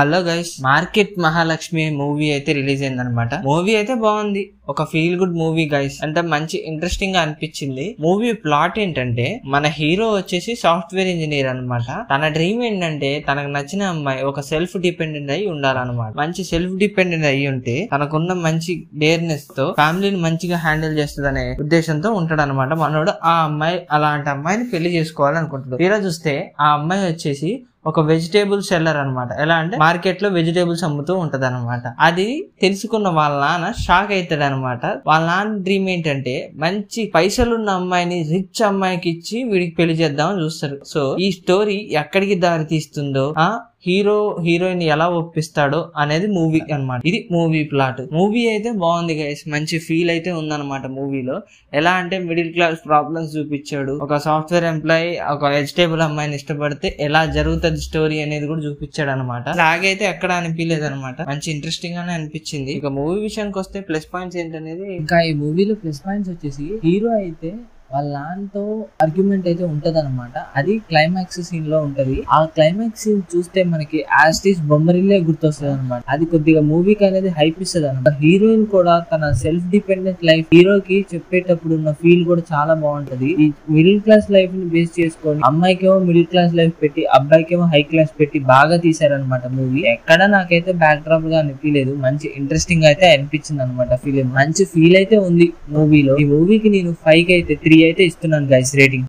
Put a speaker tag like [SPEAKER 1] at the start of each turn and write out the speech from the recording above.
[SPEAKER 1] Hello guys, market Mahalakshmi movie అయితే release అయింది అనమాట. మూవీ అయితే బాగుంది, ఒక ఫీల్ గుడ్ మూవీ గైస్. అంటే మంచి ఇంట్రెస్టింగ్ గా అనిపించింది. మూవీ ప్లాట్ ఏంటంటే, మన హీరో వచ్చేసి సాఫ్ట్వేర్ ఇంజనీర్ అనమాట. తన డ్రీమ్ ఏంటంటే తనకు నచ్చిన అమ్మాయి ఒక సెల్ఫ్ డిపెండెంట్ అయి ఉండాలన్నమాట. మంచి సెల్ఫ్ డిపెండెంట్ అయి ఉంటే తనకున్న మంచి డేర్నెస్ తో ఫ్యామిలీని మంచిగా హ్యాండిల్ చేస్తుందనే ఉద్దేశంతో ఉంటాడు అనమాట మనోడు. ఆ అమ్మాయి అలాంటి అమ్మాయిని పెళ్లి చేసుకోవాలనుకుంటాడు. తీరా చూస్తే ఆ అమ్మాయి వచ్చేసి ఒక వెజిటేబుల్ సెల్లర్ అనమాట. ఎలా అంటే మార్కెట్ లో వెజిటేబుల్స్ అమ్ముతూ ఉంటది అనమాట. అది తెలుసుకున్న వాళ్ళ నాన్న షాక్ అవుతాడు అనమాట. వాళ్ళ నాన్న డ్రీమ్ ఏంటంటే మంచి పైసలున్న అమ్మాయిని రిచ్ అమ్మాయికి ఇచ్చి వీడికి పెళ్లి చేద్దామని చూస్తారు. సో ఈ స్టోరీ ఎక్కడికి దారి తీస్తుందో, హీరో హీరోయిన్ ఎలా ఒప్పిస్తాడో అనేది మూవీ అన్నమాట. ఇది మూవీ ప్లాట్. మూవీ అయితే బాగుంది గైస్, మంచి ఫీల్ అయితే ఉందన్నమాట మూవీలో. ఎలా అంటే మిడిల్ క్లాస్ ప్రాబ్లమ్స్ చూపించాడు. ఒక సాఫ్ట్వేర్ ఎంప్లాయీ ఒక వెజిటేబుల్ అమ్మాయిని ఇష్టపడితే ఎలా జరుగుతుంది స్టోరీ అనేది కూడా చూపించాడు అనమాట. లాగైతే ఎక్కడ అనిపించలేదు అనమాట, మంచి ఇంట్రెస్టింగ్ గానే అనిపించింది. ఇక మూవీ విషయానికి వస్తే ప్లస్ పాయింట్స్ ఏంటనేది,
[SPEAKER 2] ఇంకా ఈ మూవీలో ప్లస్ పాయింట్స్ వచ్చేసి హీరో అయితే వాళ్ళ నాన్నతో ఆర్గ్యుమెంట్ అయితే ఉంటది అనమాట. అది క్లైమాక్స్ సీన్ లో ఉంటది. ఆ క్లైమాక్స్ సీన్ చూస్తే మనకి యాస్టీస్ బొమ్మరిల్లే గుర్తొస్తుంది అనమాట. అది కొద్దిగా మూవీకి అనేది హైప్ ఇస్తుంది అనమాట. హీరోయిన్ కూడా తన సెల్ఫ్ డిపెండెంట్ లైఫ్ హీరోకి చెప్పేటప్పుడు ఉన్న ఫీల్ కూడా చాలా బాగుంటది. ఈ మిడిల్ క్లాస్ లైఫ్ ని బేస్ చేసుకొని అమ్మాయికేమో మిడిల్ క్లాస్ లైఫ్ పెట్టి అబ్బాయికేమో హై క్లాస్ పెట్టి బాగా తీసారనమాట మూవీ. ఎక్కడ నాకైతే బ్యాక్ డ్రాప్ గా అనిపించలేదు, మంచి ఇంట్రెస్టింగ్ అయితే అనిపించింది అనమాట. ఫిలిం మంచి ఫీల్ అయితే ఉంది మూవీలో. ఈ మూవీకి నేను 5 కి అయితే 3 అయితే ఇస్తున్నాను గైస్ రేటింగ్.